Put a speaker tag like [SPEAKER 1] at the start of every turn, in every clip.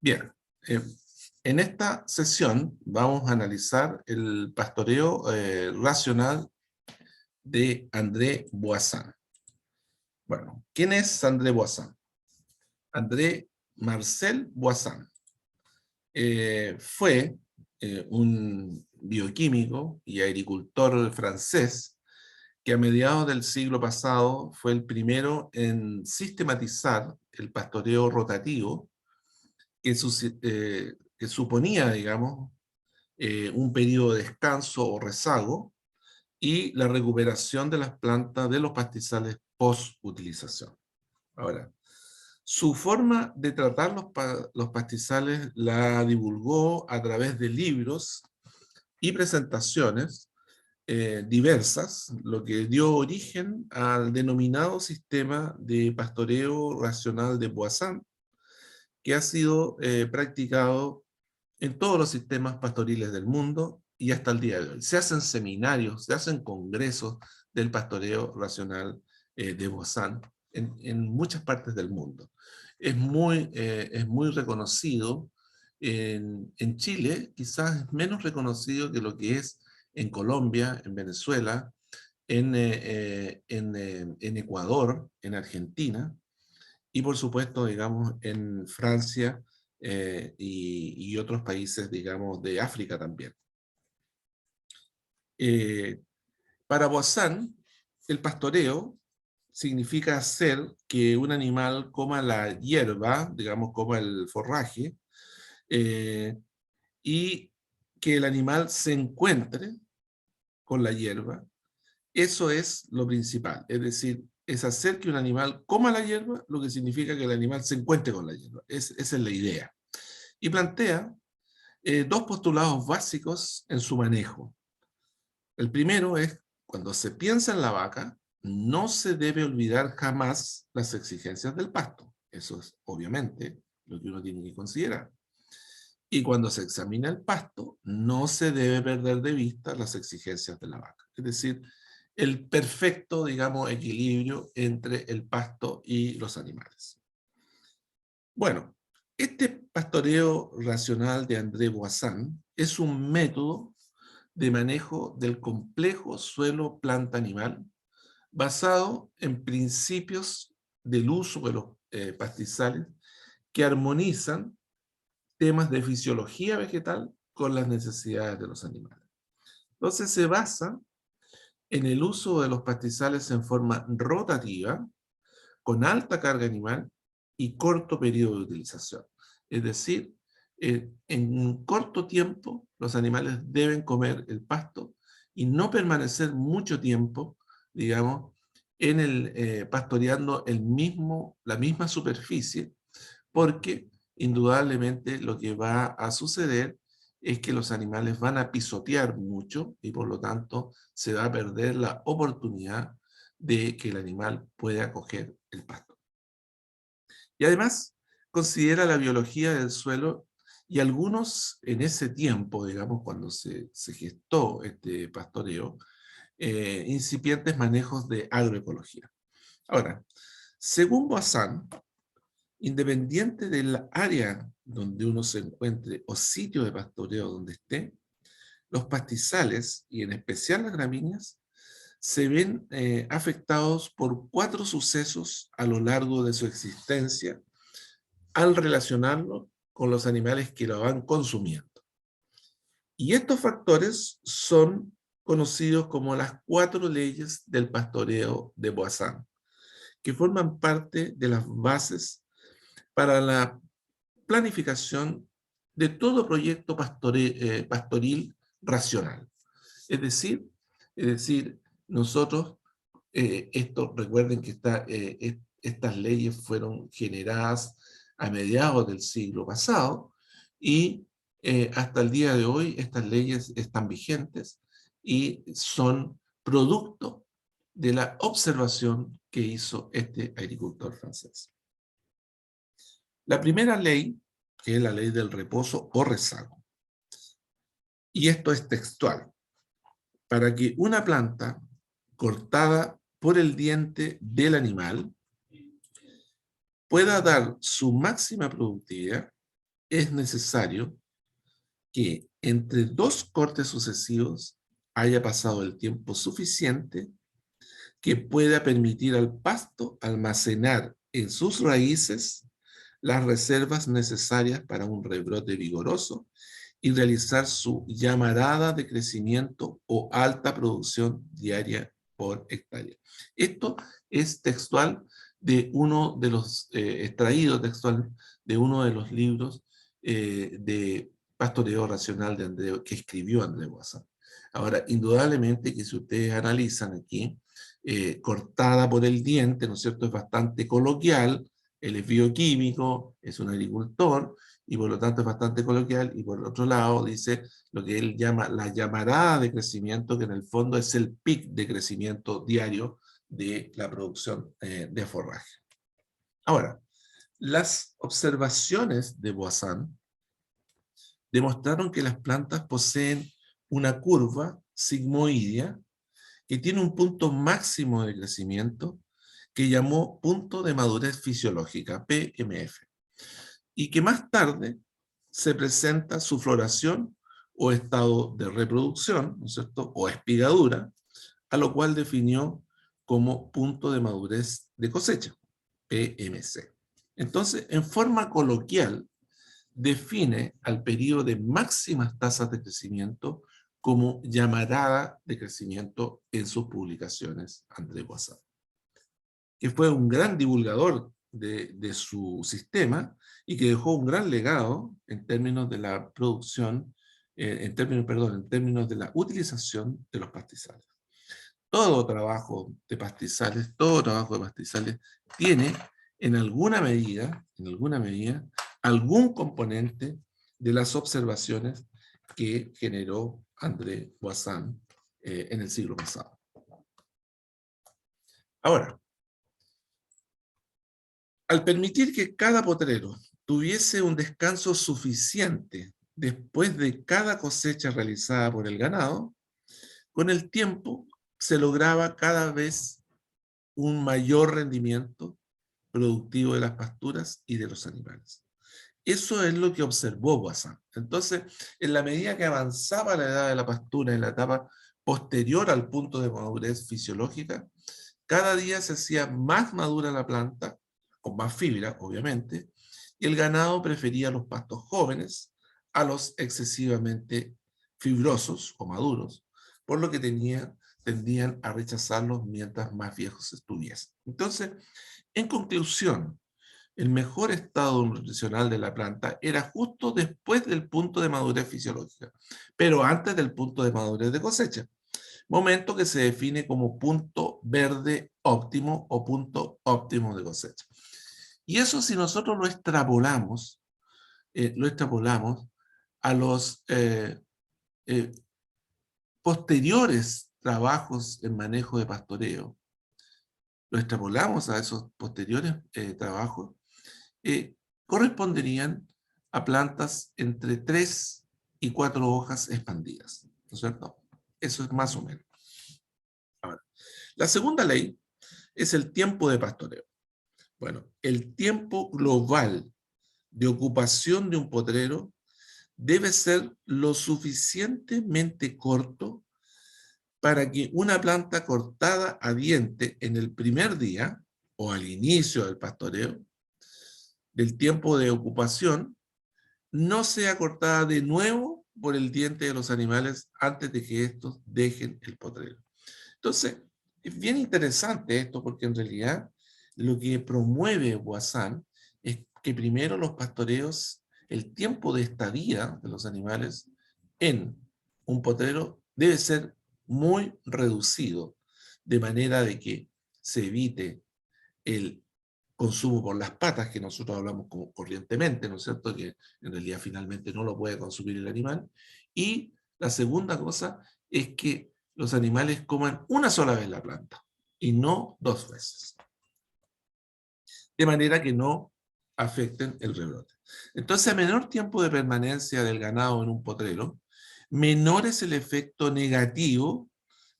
[SPEAKER 1] Bien, en esta sesión vamos a analizar el pastoreo racional de André Boissin. Bueno, ¿quién es André Boissin? André Marcel Boissin fue un bioquímico y agricultor francés que a mediados del siglo pasado fue el primero en sistematizar el pastoreo rotativo que suponía, digamos, un periodo de descanso o rezago y la recuperación de las plantas de los pastizales post-utilización. Ahora, su forma de tratar los pastizales la divulgó a través de libros y presentaciones diversas, lo que dio origen al denominado sistema de pastoreo racional de Boissin, que ha sido practicado en todos los sistemas pastoriles del mundo y hasta el día de hoy. Se hacen seminarios, se hacen congresos del pastoreo racional de Boissin en muchas partes del mundo. Es muy reconocido en Chile, quizás es menos reconocido que lo que es en Colombia, en Venezuela, en Ecuador, en Argentina, y por supuesto, digamos, en Francia y otros países, digamos, de África también. Eh, para Boissin, el pastoreo significa hacer que un animal coma la hierba, digamos, coma el forraje, eh, y que el animal se encuentre con la hierba. Eso es lo principal, es decir, es hacer que un animal coma la hierba, lo que significa que el animal se encuentre con la hierba. Esa es la idea. Y plantea dos postulados básicos en su manejo. El primero es, cuando se piensa en la vaca, no se debe olvidar jamás las exigencias del pasto. Eso es, obviamente, lo que uno tiene que considerar. Y cuando se examina el pasto, no se debe perder de vista las exigencias de la vaca. Es decir, el perfecto, digamos, equilibrio entre el pasto y los animales. Bueno, este pastoreo racional de André Boissin es un método de manejo del complejo suelo planta-animal basado en principios del uso de los pastizales que armonizan temas de fisiología vegetal con las necesidades de los animales. Entonces se basa en el uso de los pastizales en forma rotativa, con alta carga animal y corto periodo de utilización. Es decir, en un corto tiempo los animales deben comer el pasto y no permanecer mucho tiempo, digamos, pastoreando la misma superficie, porque indudablemente lo que va a suceder es que los animales van a pisotear mucho y por lo tanto se va a perder la oportunidad de que el animal pueda coger el pasto. Y además considera la biología del suelo y algunos en ese tiempo, digamos, cuando se gestó este pastoreo, incipientes manejos de agroecología. Ahora, según Boissin, independiente del área donde uno se encuentre o sitio de pastoreo donde esté, los pastizales, y en especial las gramíneas, se ven afectados por 4 sucesos a lo largo de su existencia al relacionarlo con los animales que lo van consumiendo. Y estos factores son conocidos como las 4 leyes del pastoreo de Boissin, que forman parte de las bases para la planificación de todo proyecto pastoril racional. Es decir, nosotros, recuerden que estas leyes fueron generadas a mediados del siglo pasado y hasta el día de hoy estas leyes están vigentes y son producto de la observación que hizo este agricultor francés. La primera ley, que es la ley del reposo o rezago, y esto es textual: para que una planta cortada por el diente del animal pueda dar su máxima productividad, es necesario que entre dos cortes sucesivos haya pasado el tiempo suficiente que pueda permitir al pasto almacenar en sus raíces las reservas necesarias para un rebrote vigoroso y realizar su llamarada de crecimiento o alta producción diaria por hectárea. Esto es textual de uno de los, extraído textual de uno de los libros de pastoreo racional que escribió André Boissin. Ahora, indudablemente que si ustedes analizan aquí, cortada por el diente, ¿no es cierto? Es bastante coloquial, él es bioquímico, es un agricultor, y por lo tanto es bastante coloquial, y por otro lado dice lo que él llama la llamarada de crecimiento, que en el fondo es el pic de crecimiento diario de la producción de forraje. Ahora, las observaciones de Boissin demostraron que las plantas poseen una curva sigmoidea que tiene un punto máximo de crecimiento que llamó punto de madurez fisiológica, PMF, y que más tarde se presenta su floración o estado de reproducción, ¿no es cierto?, o espigadura, a lo cual definió como punto de madurez de cosecha, PMC. Entonces, en forma coloquial, define al periodo de máximas tasas de crecimiento como llamarada de crecimiento en sus publicaciones André Boissin, que fue un gran divulgador de su sistema y que dejó un gran legado en términos de la producción, en términos de la utilización de los pastizales. Todo trabajo de pastizales tiene en alguna medida, algún componente de las observaciones que generó André Boissin en el siglo pasado. Ahora, al permitir que cada potrero tuviese un descanso suficiente después de cada cosecha realizada por el ganado, con el tiempo se lograba cada vez un mayor rendimiento productivo de las pasturas y de los animales. Eso es lo que observó Boissin. Entonces, en la medida que avanzaba la edad de la pastura en la etapa posterior al punto de madurez fisiológica, cada día se hacía más madura la planta, con más fibra, obviamente, y el ganado prefería los pastos jóvenes a los excesivamente fibrosos o maduros, por lo que tendían a rechazarlos mientras más viejos estuviesen. Entonces, en conclusión, el mejor estado nutricional de la planta era justo después del punto de madurez fisiológica, pero antes del punto de madurez de cosecha, momento que se define como punto verde óptimo o punto óptimo de cosecha. Y eso, si nosotros lo extrapolamos a los posteriores trabajos en manejo de pastoreo, lo extrapolamos a esos posteriores trabajos, corresponderían a plantas entre 3 y 4 hojas expandidas, ¿no es cierto? Eso es más o menos. Ahora, la segunda ley es el tiempo de pastoreo. Bueno, el tiempo global de ocupación de un potrero debe ser lo suficientemente corto para que una planta cortada a diente en el primer día o al inicio del pastoreo del tiempo de ocupación no sea cortada de nuevo por el diente de los animales antes de que estos dejen el potrero. Entonces, es bien interesante esto porque en realidad lo que promueve Boissin es que primero los pastoreos, el tiempo de estadía de los animales en un potrero debe ser muy reducido, de manera de que se evite el consumo por las patas, que nosotros hablamos como corrientemente, ¿no es cierto?, que en realidad finalmente no lo puede consumir el animal. Y la segunda cosa es que los animales coman una sola vez la planta y no 2 veces, de manera que no afecten el rebrote. Entonces, a menor tiempo de permanencia del ganado en un potrero, menor es el efecto negativo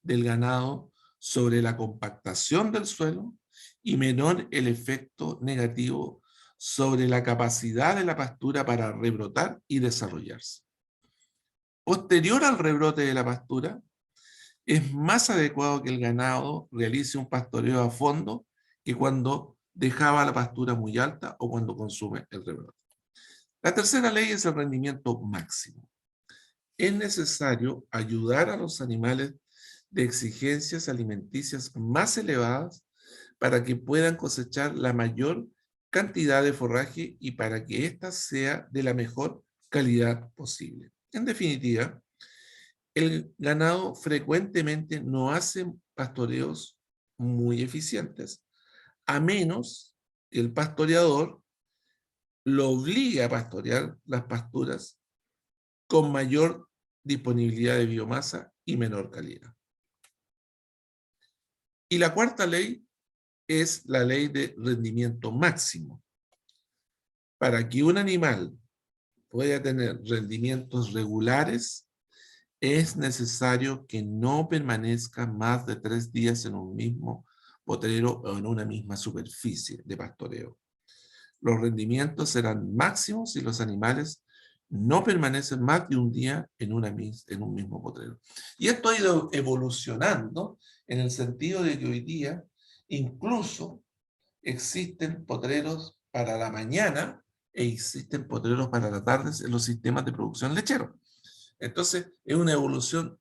[SPEAKER 1] del ganado sobre la compactación del suelo y menor el efecto negativo sobre la capacidad de la pastura para rebrotar y desarrollarse. Posterior al rebrote de la pastura, es más adecuado que el ganado realice un pastoreo a fondo que cuando dejaba la pastura muy alta o cuando consume el rebrote. La tercera ley es el rendimiento máximo. Es necesario ayudar a los animales de exigencias alimenticias más elevadas para que puedan cosechar la mayor cantidad de forraje y para que ésta sea de la mejor calidad posible. En definitiva, el ganado frecuentemente no hace pastoreos muy eficientes, a menos que el pastoreador lo obligue a pastorear las pasturas con mayor disponibilidad de biomasa y menor calidad. Y la cuarta ley es la ley de rendimiento máximo. Para que un animal pueda tener rendimientos regulares, es necesario que no permanezca más de 3 días en un mismo potrero o en una misma superficie de pastoreo. Los rendimientos serán máximos si los animales no permanecen más de un día en un mismo potrero. Y esto ha ido evolucionando en el sentido de que hoy día incluso existen potreros para la mañana e existen potreros para la tarde en los sistemas de producción lechero. Entonces, es una evolución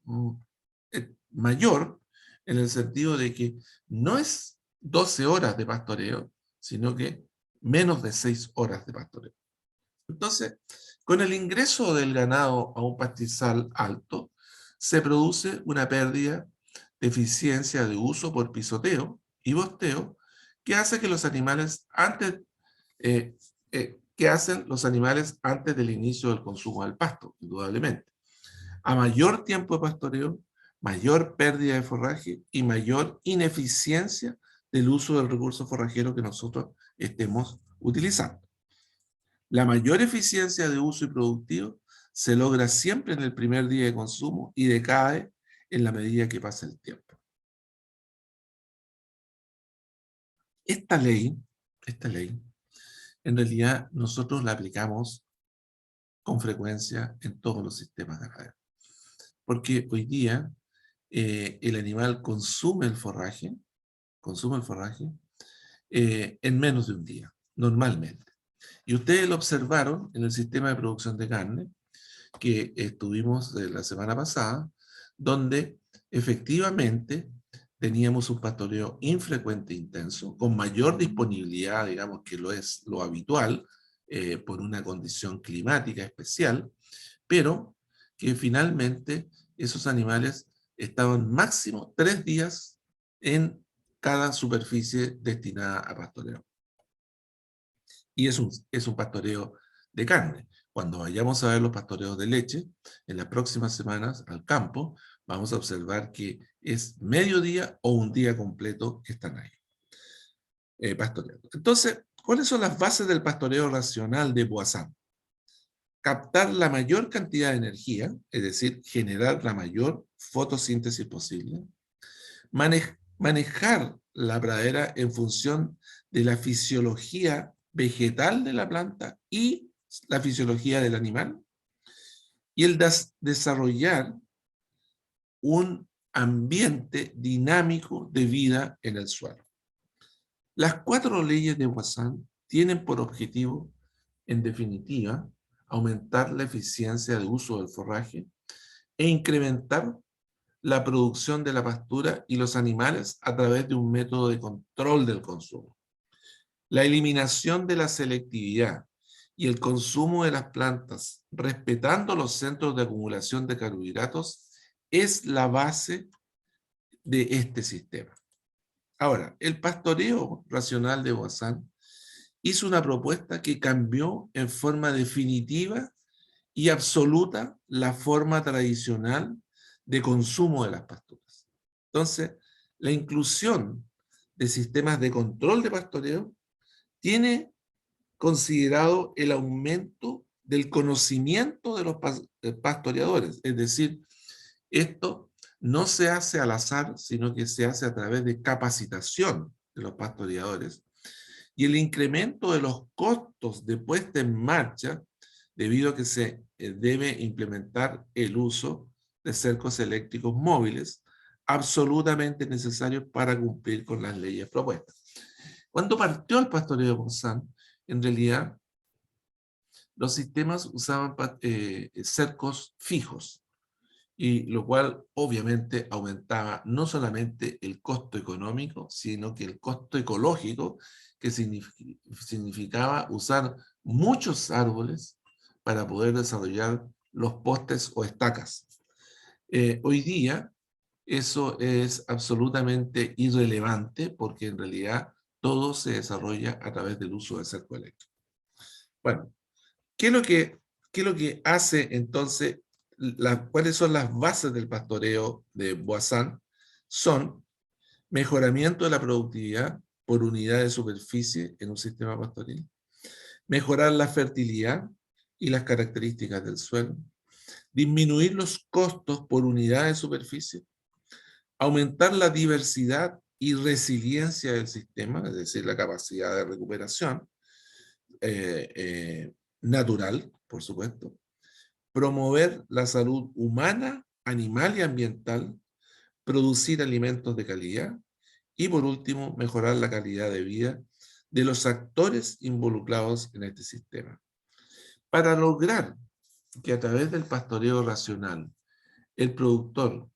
[SPEAKER 1] mayor en el sentido de que no es 12 horas de pastoreo, sino que menos de 6 horas de pastoreo. Entonces, con el ingreso del ganado a un pastizal alto, se produce una pérdida de eficiencia de uso por pisoteo y bosteo que hace que los animales que hacen los animales antes del inicio del consumo del pasto, indudablemente. A mayor tiempo de pastoreo, mayor pérdida de forraje y mayor ineficiencia del uso del recurso forrajero que nosotros estemos utilizando. La mayor eficiencia de uso y productivo se logra siempre en el primer día de consumo y decae en la medida que pasa el tiempo. Esta ley, en realidad nosotros la aplicamos con frecuencia en todos los sistemas ganaderos. Porque hoy día el animal consume el forraje en menos de un día, normalmente. Y ustedes lo observaron en el sistema de producción de carne que estuvimos la semana pasada, donde efectivamente teníamos un pastoreo infrecuente e intenso, con mayor disponibilidad, digamos que lo es lo habitual, por una condición climática especial, pero que finalmente esos animales estaban máximo 3 días en cada superficie destinada a pastoreo. Y es un pastoreo de carne. Cuando vayamos a ver los pastoreos de leche, en las próximas semanas al campo, vamos a observar que es mediodía o un día completo que están ahí pastoreando. Entonces, ¿cuáles son las bases del pastoreo racional de Boissin? Captar la mayor cantidad de energía, es decir, generar la mayor fotosíntesis posible, manejar la pradera en función de la fisiología vegetal de la planta y la fisiología del animal, y el desarrollar un ambiente dinámico de vida en el suelo. Las 4 leyes de Boissin tienen por objetivo, en definitiva, aumentar la eficiencia de uso del forraje e incrementar la producción de la pastura y los animales a través de un método de control del consumo. La eliminación de la selectividad y el consumo de las plantas, respetando los centros de acumulación de carbohidratos, es la base de este sistema. Ahora, el pastoreo racional de Boissin hizo una propuesta que cambió en forma definitiva y absoluta la forma tradicional de consumo de las pasturas. Entonces, la inclusión de sistemas de control de pastoreo tiene considerado el aumento del conocimiento de los pastoreadores. Es decir, esto no se hace al azar, sino que se hace a través de capacitación de los pastoreadores. Y el incremento de los costos de puesta en marcha, debido a que se debe implementar el uso de cercos eléctricos móviles, absolutamente necesarios para cumplir con las leyes propuestas. Cuando partió el pastoreo de Monsanto, en realidad los sistemas usaban cercos fijos, y lo cual obviamente aumentaba no solamente el costo económico, sino que el costo ecológico, que significaba usar muchos árboles para poder desarrollar los postes o estacas. Hoy día eso es absolutamente irrelevante porque en realidad todo se desarrolla a través del uso de cerco eléctrico. Bueno, ¿qué es lo que, qué es lo que hace entonces? ¿Cuáles son las bases del pastoreo de Boissin? Son mejoramiento de la productividad por unidad de superficie en un sistema pastoril, mejorar la fertilidad y las características del suelo, disminuir los costos por unidad de superficie, aumentar la diversidad y resiliencia del sistema, es decir, la capacidad de recuperación natural, por supuesto, promover la salud humana, animal y ambiental, producir alimentos de calidad y, por último, mejorar la calidad de vida de los actores involucrados en este sistema. Para lograr que a través del pastoreo racional el productor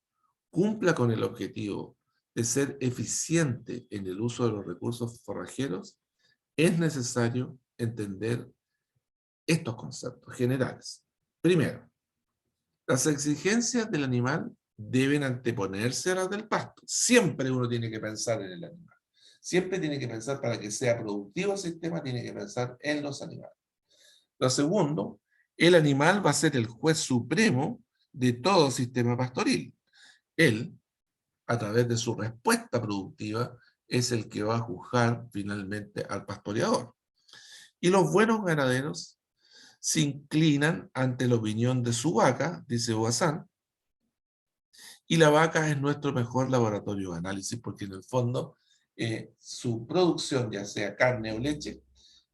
[SPEAKER 1] cumpla con el objetivo de ser eficiente en el uso de los recursos forrajeros, es necesario entender estos conceptos generales. Primero, las exigencias del animal deben anteponerse a las del pasto. Siempre uno tiene que pensar en el animal. Siempre tiene que pensar, para que sea productivo el sistema, tiene que pensar en los animales. Lo segundo, el animal va a ser el juez supremo de todo sistema pastoril. Él, a través de su respuesta productiva, es el que va a juzgar finalmente al pastoreador. Y los buenos ganaderos se inclinan ante la opinión de su vaca, dice Boissin, y la vaca es nuestro mejor laboratorio de análisis, porque en el fondo su producción, ya sea carne o leche,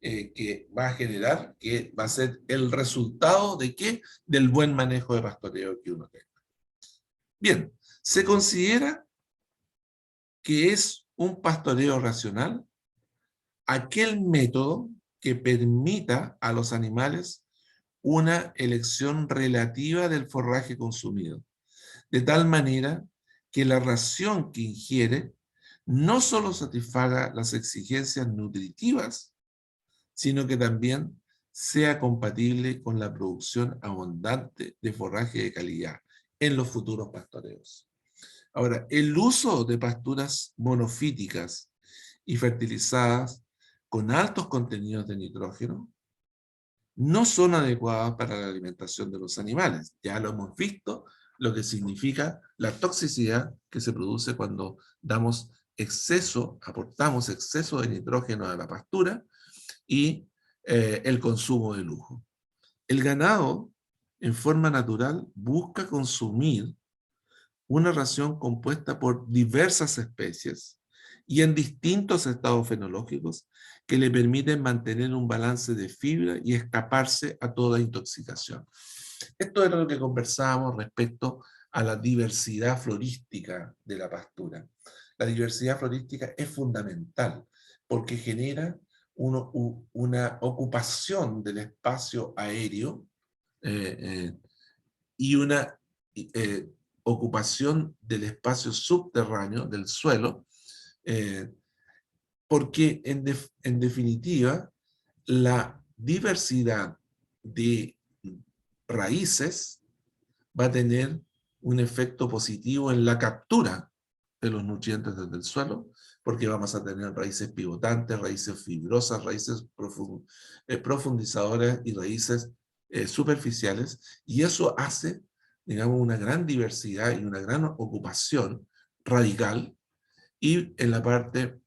[SPEAKER 1] que va a generar, que va a ser el resultado de qué, del buen manejo de pastoreo que uno tenga. Bien, se considera que es un pastoreo racional aquel método que permita a los animales una elección relativa del forraje consumido, de tal manera que la ración que ingiere no solo satisfaga las exigencias nutritivas, sino que también sea compatible con la producción abundante de forraje de calidad en los futuros pastoreos. Ahora, el uso de pasturas monofíticas y fertilizadas con altos contenidos de nitrógeno no son adecuadas para la alimentación de los animales. Ya lo hemos visto, lo que significa la toxicidad que se produce cuando damos exceso, aportamos exceso de nitrógeno a la pastura y el consumo de lujo. El ganado, en forma natural, busca consumir una ración compuesta por diversas especies y en distintos estados fenológicos que le permiten mantener un balance de fibra y escaparse a toda intoxicación. Esto era lo que conversábamos respecto a la diversidad florística de la pastura. La diversidad florística es fundamental porque genera una ocupación del espacio aéreo eh, eh, y una ocupación del espacio subterráneo, del suelo, eh, porque en definitiva la diversidad de raíces va a tener un efecto positivo en la captura de los nutrientes desde el suelo, porque vamos a tener raíces pivotantes, raíces fibrosas, raíces profundizadoras y raíces superficiales, y eso hace, digamos, una gran diversidad y una gran ocupación radical, y en la parte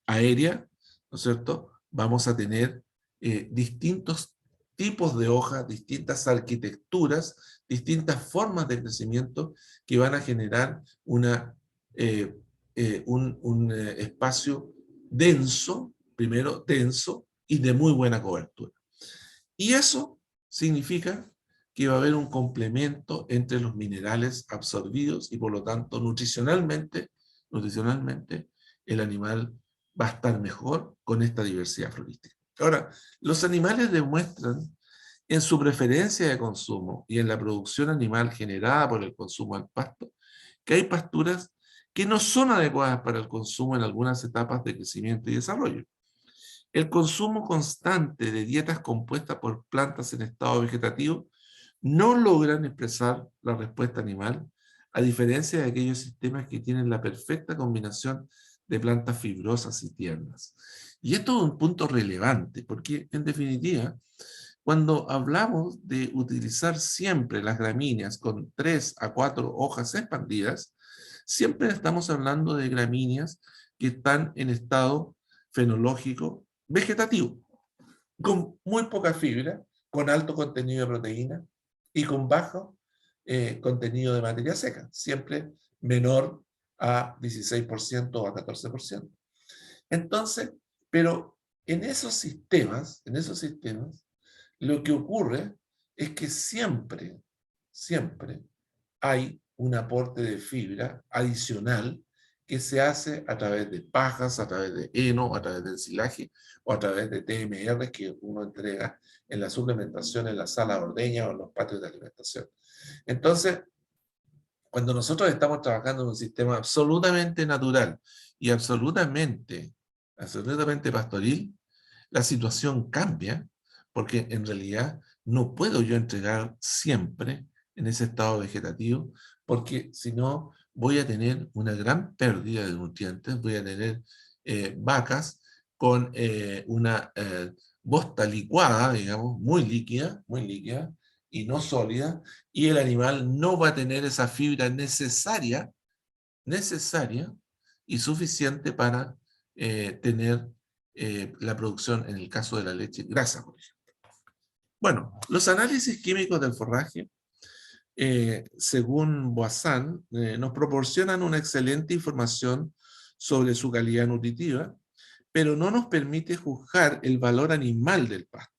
[SPEAKER 1] aérea, ¿no es cierto?, vamos a tener distintos tipos de hojas, distintas arquitecturas, distintas formas de crecimiento que van a generar un espacio denso, primero denso y de muy buena cobertura. Y eso significa que va a haber un complemento entre los minerales absorbidos y por lo tanto nutricionalmente el animal va a estar mejor con esta diversidad florística. Ahora, los animales demuestran en su preferencia de consumo y en la producción animal generada por el consumo al pasto, que hay pasturas que no son adecuadas para el consumo en algunas etapas de crecimiento y desarrollo. El consumo constante de dietas compuestas por plantas en estado vegetativo no logran expresar la respuesta animal, a diferencia de aquellos sistemas que tienen la perfecta combinación de plantas fibrosas y tiernas. Y esto es un punto relevante, porque en definitiva, cuando hablamos de utilizar siempre las gramíneas con 3 a 4 hojas expandidas, siempre estamos hablando de gramíneas que están en estado fenológico vegetativo, con muy poca fibra, con alto contenido de proteína y con bajo contenido de materia seca, siempre menor a 16% o a 14%. Entonces, pero en esos sistemas, lo que ocurre es que siempre hay un aporte de fibra adicional que se hace a través de pajas, a través de heno, a través del silaje o a través de TMR que uno entrega en la suplementación en la sala de ordeña o en los patios de alimentación. Entonces, cuando nosotros estamos trabajando en un sistema absolutamente natural y absolutamente pastoril, la situación cambia porque en realidad no puedo yo entregar siempre en ese estado vegetativo porque si no voy a tener una gran pérdida de nutrientes, voy a tener vacas con una bosta licuada, digamos, muy líquida, y no sólida, y el animal no va a tener esa fibra necesaria y suficiente para tener la producción, en el caso de la leche, grasa, por ejemplo. Bueno, los análisis químicos del forraje, según Boissan, nos proporcionan una excelente información sobre su calidad nutritiva, pero no nos permite juzgar el valor animal del pasto.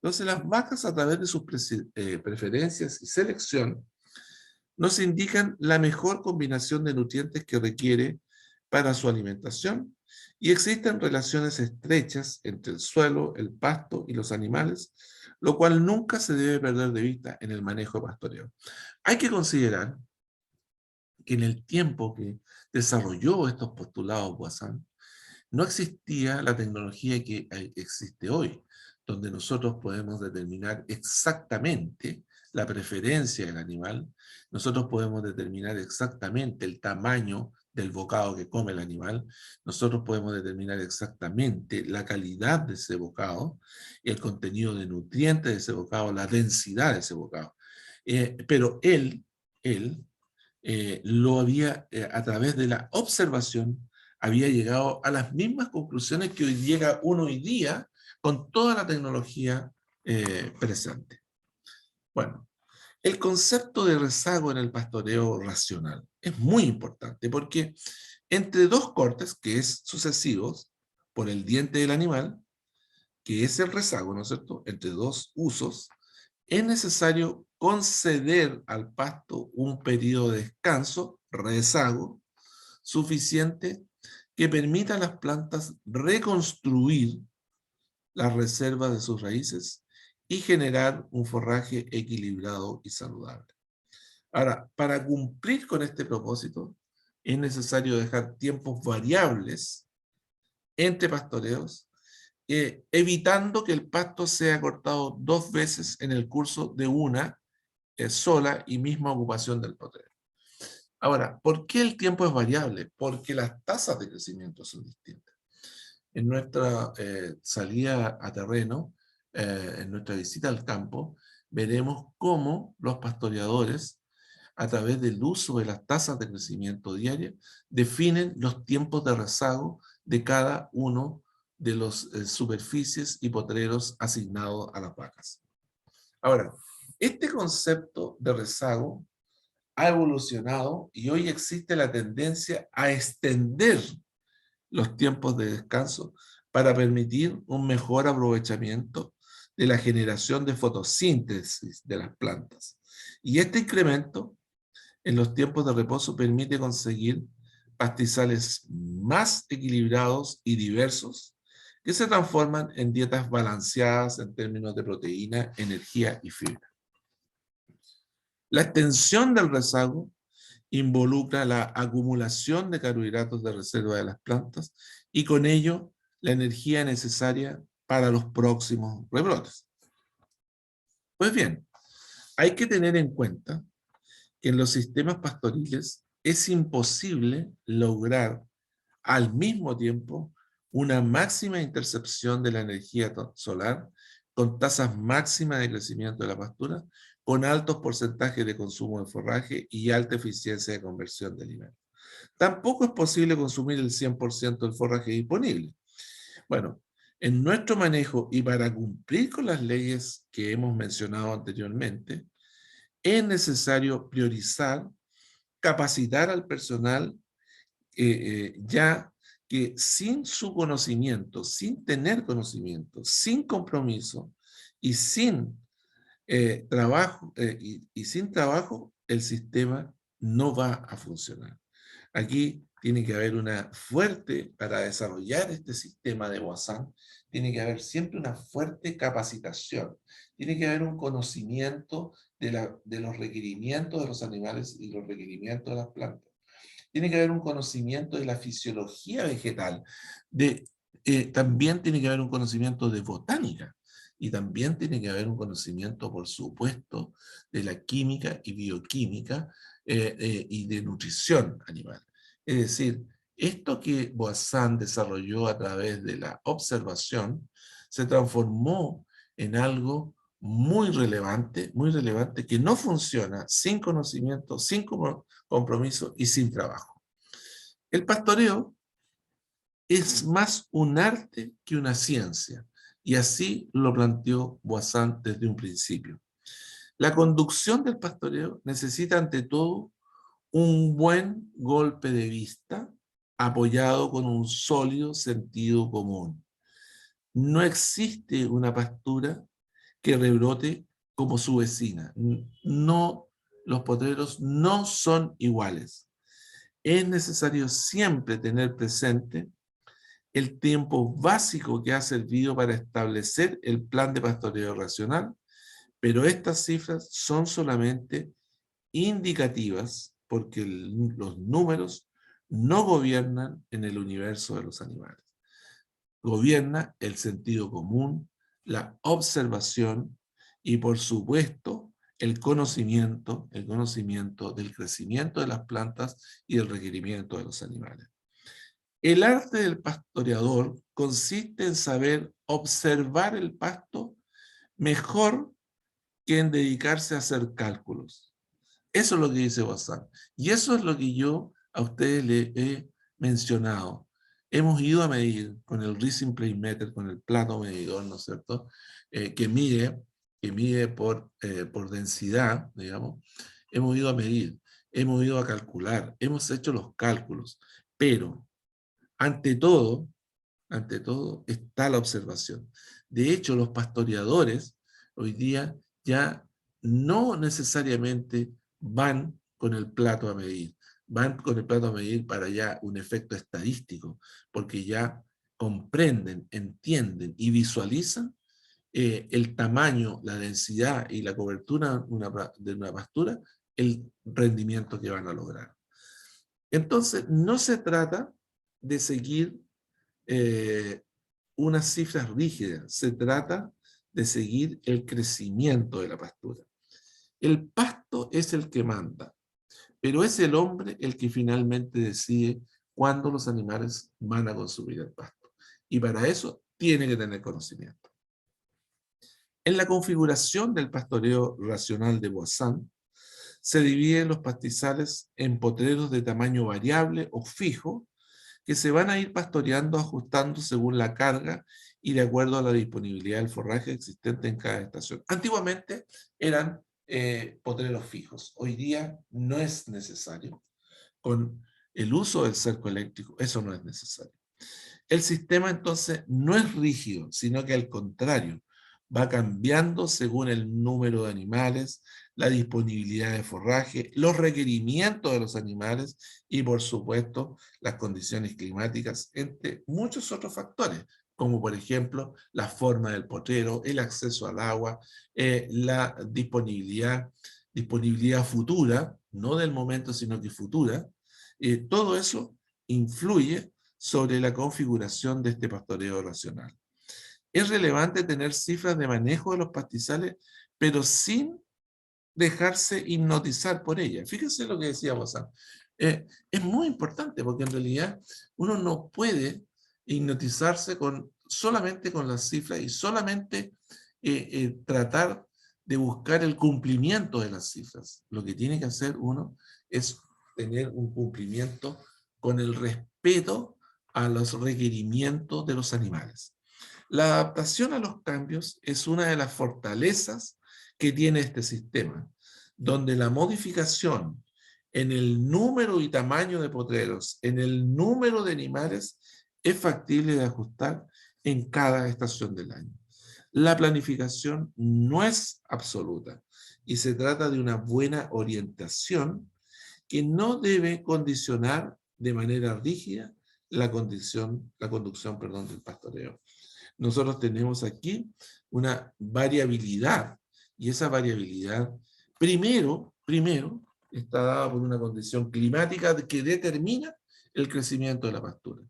[SPEAKER 1] Entonces, las vacas, a través de sus preferencias y selección, nos indican la mejor combinación de nutrientes que requiere para su alimentación y existen relaciones estrechas entre el suelo, el pasto y los animales, lo cual nunca se debe perder de vista en el manejo de pastoreo. Hay que considerar que en el tiempo que desarrolló estos postulados Boissan, no existía la tecnología que existe hoy, donde nosotros podemos determinar exactamente la preferencia del animal, nosotros podemos determinar exactamente el tamaño del bocado que come el animal, nosotros podemos determinar exactamente la calidad de ese bocado, el contenido de nutrientes de ese bocado, la densidad de ese bocado. Pero él lo había, a través de la observación, había llegado a las mismas conclusiones que hoy llega uno hoy día con toda la tecnología presente. Bueno, el concepto de rezago en el pastoreo racional es muy importante porque entre dos cortes, que es sucesivos, por el diente del animal, que es el rezago, ¿no es cierto?, entre dos usos, es necesario conceder al pasto un periodo de descanso, rezago, suficiente que permita a las plantas reconstruir las reservas de sus raíces y generar un forraje equilibrado y saludable. Ahora, para cumplir con este propósito, es necesario dejar tiempos variables entre pastoreos, evitando que el pasto sea cortado 2 veces en el curso de una sola y misma ocupación del potrero. Ahora, ¿por qué el tiempo es variable? Porque las tasas de crecimiento son distintas. En nuestra salida a terreno, en nuestra visita al campo, veremos cómo los pastoreadores, a través del uso de las tasas de crecimiento diaria, definen los tiempos de rezago de cada uno de las superficies y potreros asignados a las vacas. Ahora, este concepto de rezago ha evolucionado y hoy existe la tendencia a extender los tiempos de descanso para permitir un mejor aprovechamiento de la generación de fotosíntesis de las plantas. Y este incremento en los tiempos de reposo permite conseguir pastizales más equilibrados y diversos que se transforman en dietas balanceadas en términos de proteína, energía y fibra. La extensión del rezago involucra la acumulación de carbohidratos de reserva de las plantas y con ello la energía necesaria para los próximos rebrotes. Pues bien, hay que tener en cuenta que en los sistemas pastoriles es imposible lograr al mismo tiempo una máxima intercepción de la energía solar con tasas máximas de crecimiento de la pastura, con altos porcentajes de consumo de forraje y alta eficiencia de conversión de alimentos. Tampoco es posible consumir el 100% del forraje disponible. Bueno, en nuestro manejo y para cumplir con las leyes que hemos mencionado anteriormente, es necesario priorizar, capacitar al personal ya que sin su conocimiento, sin tener conocimiento, sin compromiso y sin trabajo, y sin trabajo, el sistema no va a funcionar. Aquí tiene que haber una fuerte, para desarrollar este sistema de Boissin, tiene que haber siempre una fuerte capacitación, tiene que haber un conocimiento de los requerimientos de los animales y los requerimientos de las plantas. Tiene que haber un conocimiento de la fisiología vegetal, también tiene que haber un conocimiento de botánica, y también tiene que haber un conocimiento, por supuesto, de la química y bioquímica y de nutrición animal. Es decir, esto que Boissin desarrolló a través de la observación se transformó en algo muy relevante, que no funciona sin conocimiento, sin compromiso y sin trabajo. El pastoreo es más un arte que una ciencia, y así lo planteó Boissin desde un principio. La conducción del pastoreo necesita ante todo un buen golpe de vista apoyado con un sólido sentido común. No existe una pastura que rebrote como su vecina. No, los potreros no son iguales. Es necesario siempre tener presente el tiempo básico que ha servido para establecer el plan de pastoreo racional, pero estas cifras son solamente indicativas porque los números no gobiernan en el universo de los animales. Gobierna el sentido común, la observación y, por supuesto, el conocimiento del crecimiento de las plantas y del requerimiento de los animales. El arte del pastoreador consiste en saber observar el pasto mejor que en dedicarse a hacer cálculos. Eso es lo que dice Boissin. Y eso es lo que yo a ustedes les he mencionado. Hemos ido a medir con el Rising Playmeter, con el plato medidor, ¿no es cierto? Que mide por densidad, digamos. Hemos ido a medir, hemos ido a calcular, hemos hecho los cálculos, pero ante todo, está la observación. De hecho, los pastoreadores hoy día ya no necesariamente van con el plato a medir. Van con el plato a medir para ya un efecto estadístico, porque ya comprenden, entienden y visualizan el tamaño, la densidad y la cobertura de una pastura, el rendimiento que van a lograr. Entonces, no se trata de seguir unas cifras rígidas, se trata de seguir el crecimiento de la pastura. El pasto es el que manda, pero es el hombre el que finalmente decide cuándo los animales van a consumir el pasto. Y para eso tiene que tener conocimiento. En la configuración del pastoreo racional de Boissin, se dividen los pastizales en potreros de tamaño variable o fijo, que se van a ir pastoreando ajustando según la carga y de acuerdo a la disponibilidad del forraje existente en cada estación. Antiguamente eran potreros fijos, hoy día no es necesario. Con el uso del cerco eléctrico, eso no es necesario. El sistema entonces no es rígido, sino que al contrario, va cambiando según el número de animales, la disponibilidad de forraje, los requerimientos de los animales y, por supuesto, las condiciones climáticas, entre muchos otros factores, como por ejemplo la forma del potrero, el acceso al agua, la disponibilidad futura, no del momento, sino que futura. Todo eso influye sobre la configuración de este pastoreo racional. Es relevante tener cifras de manejo de los pastizales, pero sin dejarse hipnotizar por ellas. Fíjense lo que decía Bozán. Es muy importante porque en realidad uno no puede hipnotizarse solamente con las cifras y solamente tratar de buscar el cumplimiento de las cifras. Lo que tiene que hacer uno es tener un cumplimiento con el respeto a los requerimientos de los animales. La adaptación a los cambios es una de las fortalezas que tiene este sistema, donde la modificación en el número y tamaño de potreros, en el número de animales, es factible de ajustar en cada estación del año. La planificación no es absoluta y se trata de una buena orientación que no debe condicionar de manera rígida la conducción del pastoreo. Nosotros tenemos aquí una variabilidad y esa variabilidad primero está dada por una condición climática que determina el crecimiento de la pastura.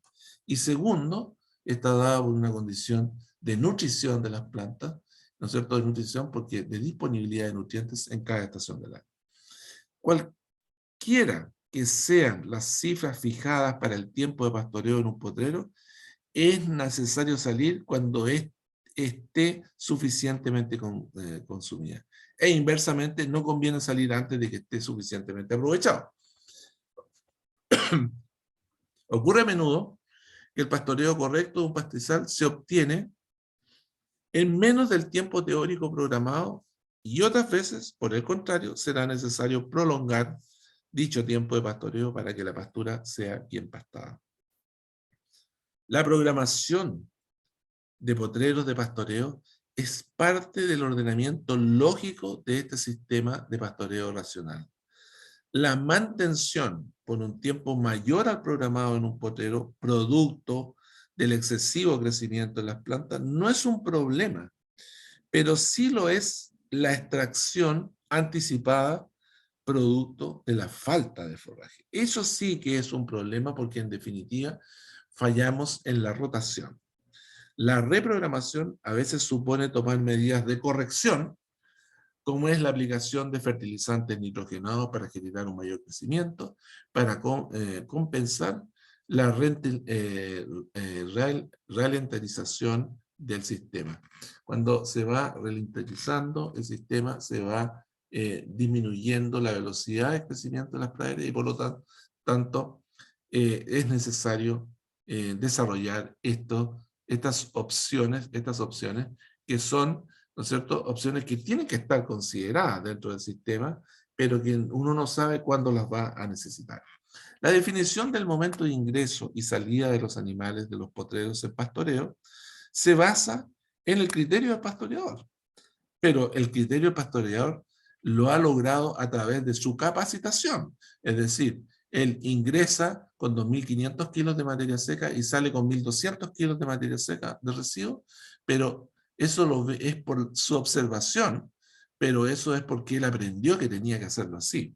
[SPEAKER 1] Y segundo, está dada por una condición de nutrición de las plantas, ¿no es cierto? De nutrición porque de disponibilidad de nutrientes en cada estación del año. Cualquiera que sean las cifras fijadas para el tiempo de pastoreo en un potrero, es necesario salir cuando esté suficientemente consumida. E inversamente, no conviene salir antes de que esté suficientemente aprovechado. Ocurre a menudo que el pastoreo correcto de un pastizal se obtiene en menos del tiempo teórico programado y otras veces, por el contrario, será necesario prolongar dicho tiempo de pastoreo para que la pastura sea bien pastada. La programación de potreros de pastoreo es parte del ordenamiento lógico de este sistema de pastoreo racional. La mantención por un tiempo mayor al programado en un potrero, producto del excesivo crecimiento de las plantas, no es un problema, pero sí lo es la extracción anticipada producto de la falta de forraje. Eso sí que es un problema porque en definitiva fallamos en la rotación. La reprogramación a veces supone tomar medidas de corrección, como es la aplicación de fertilizantes nitrogenados para generar un mayor crecimiento, para compensar la ralentización del sistema. Cuando se va ralentizando el sistema, se va disminuyendo la velocidad de crecimiento de las praderas y por lo tanto es necesario desarrollar estas opciones que son, ¿no es cierto?, opciones que tienen que estar consideradas dentro del sistema, pero que uno no sabe cuándo las va a necesitar. La definición del momento de ingreso y salida de los animales de los potreros en pastoreo se basa en el criterio del pastoreador, pero el criterio del pastoreador lo ha logrado a través de su capacitación, es decir, él ingresa con 2.500 kilos de materia seca y sale con 1.200 kilos de materia seca de residuo, pero eso es por su observación, pero eso es porque él aprendió que tenía que hacerlo así.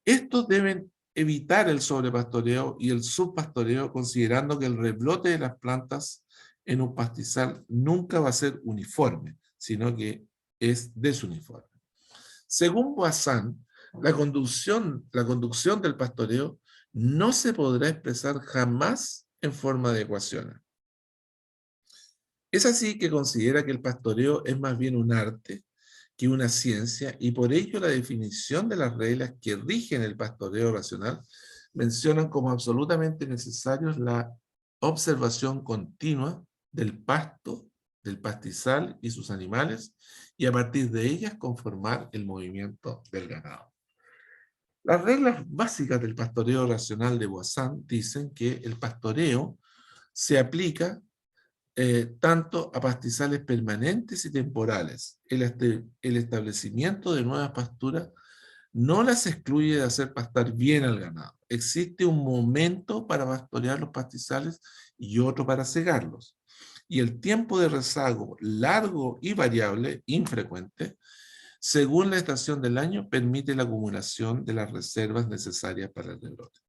[SPEAKER 1] Estos deben evitar el sobrepastoreo y el subpastoreo, considerando que el rebrote de las plantas en un pastizal nunca va a ser uniforme, sino que es desuniforme. Según Boissin, la conducción del pastoreo no se podrá expresar jamás en forma de ecuaciones. Es así que considera que el pastoreo es más bien un arte que una ciencia y por ello la definición de las reglas que rigen el pastoreo racional mencionan como absolutamente necesarios la observación continua del pasto, del pastizal y sus animales y a partir de ellas conformar el movimiento del ganado. Las reglas básicas del pastoreo racional de Boissin dicen que el pastoreo se aplica tanto a pastizales permanentes y temporales. El establecimiento de nuevas pasturas no las excluye de hacer pastar bien al ganado. Existe un momento para pastorear los pastizales y otro para cegarlos. Y el tiempo de rezago largo y variable, infrecuente, según la estación del año, permite la acumulación de las reservas necesarias para el rebrote.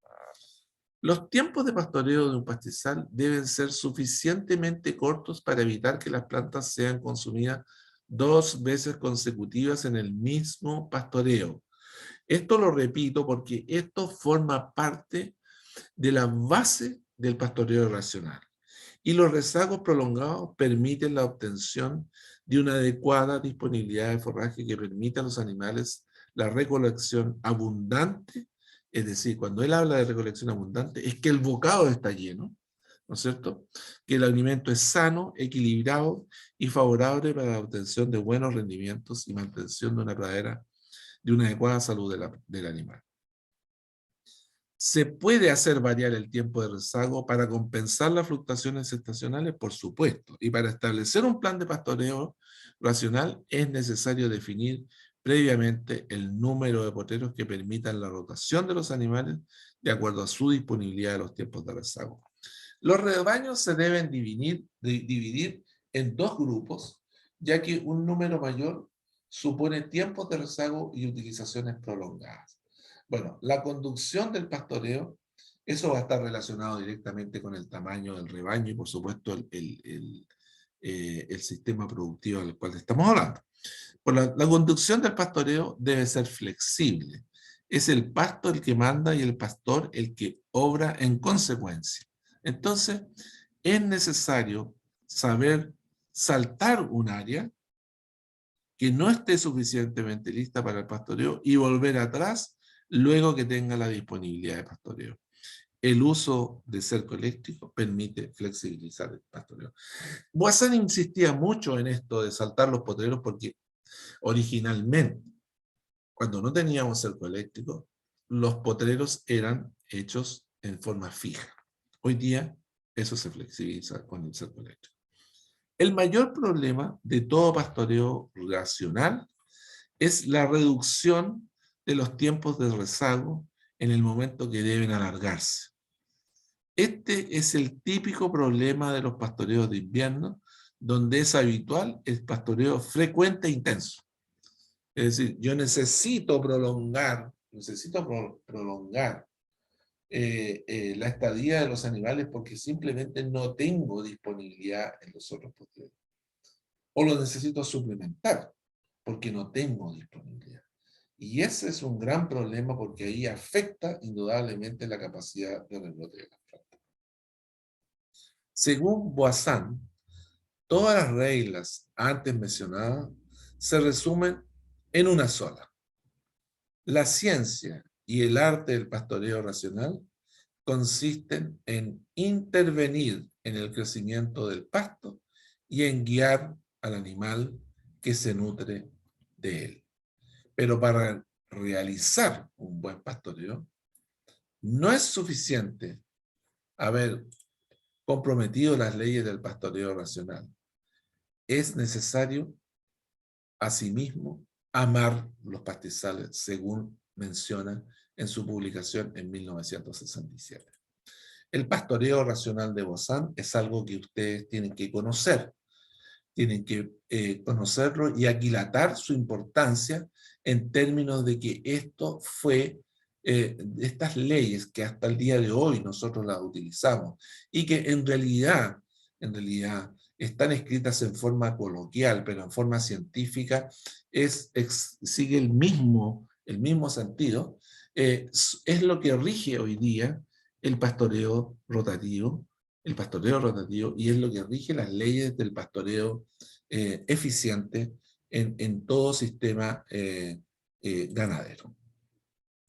[SPEAKER 1] Los tiempos de pastoreo de un pastizal deben ser suficientemente cortos para evitar que las plantas sean consumidas 2 veces consecutivas en el mismo pastoreo. Esto lo repito porque esto forma parte de la base del pastoreo racional. Y los rezagos prolongados permiten la obtención de una adecuada disponibilidad de forraje que permita a los animales la recolección abundante. Es decir, cuando él habla de recolección abundante, es que el bocado está lleno, ¿no es cierto? Que el alimento es sano, equilibrado y favorable para la obtención de buenos rendimientos y mantención de una pradera de una adecuada salud del animal. ¿Se puede hacer variar el tiempo de rezago para compensar las fluctuaciones estacionales? Por supuesto. Y para establecer un plan de pastoreo racional es necesario definir previamente el número de potreros que permitan la rotación de los animales de acuerdo a su disponibilidad de los tiempos de rezago. Los rebaños se deben dividir en 2 grupos, ya que un número mayor supone tiempos de rezago y utilizaciones prolongadas. Bueno, la conducción del pastoreo, eso va a estar relacionado directamente con el tamaño del rebaño y por supuesto el sistema productivo del cual estamos hablando. Por la conducción del pastoreo debe ser flexible. Es el pasto el que manda y el pastor el que obra en consecuencia. Entonces, es necesario saber saltar un área que no esté suficientemente lista para el pastoreo y volver atrás luego que tenga la disponibilidad de pastoreo. El uso de cerco eléctrico permite flexibilizar el pastoreo. Boissin insistía mucho en esto de saltar los potreros porque originalmente, cuando no teníamos cerco eléctrico, los potreros eran hechos en forma fija. Hoy día eso se flexibiliza con el cerco eléctrico. El mayor problema de todo pastoreo racional es la reducción de los tiempos de rezago en el momento que deben alargarse. Este es el típico problema de los pastoreos de invierno, donde es habitual el pastoreo frecuente e intenso. Es decir, yo necesito prolongar la estadía de los animales porque simplemente no tengo disponibilidad en los otros pastoreos. O lo necesito suplementar porque no tengo disponibilidad. Y ese es un gran problema porque ahí afecta indudablemente la capacidad de rebrote de las plantas. Según Boissin, todas las reglas antes mencionadas se resumen en una sola. La ciencia y el arte del pastoreo racional consisten en intervenir en el crecimiento del pasto y en guiar al animal que se nutre de él. Pero para realizar un buen pastoreo, no es suficiente haber comprometido las leyes del pastoreo racional. Es necesario, asimismo, amar los pastizales, según menciona en su publicación en 1967. El pastoreo racional de Boissin es algo que ustedes tienen que conocer. Tienen que conocerlo y aquilatar su importancia en términos de que esto fue, estas leyes que hasta el día de hoy nosotros las utilizamos y que en realidad están escritas en forma coloquial, pero en forma científica sigue el mismo sentido, es lo que rige hoy día el pastoreo rotativo, y es lo que rige las leyes del pastoreo eficiente en todo sistema ganadero.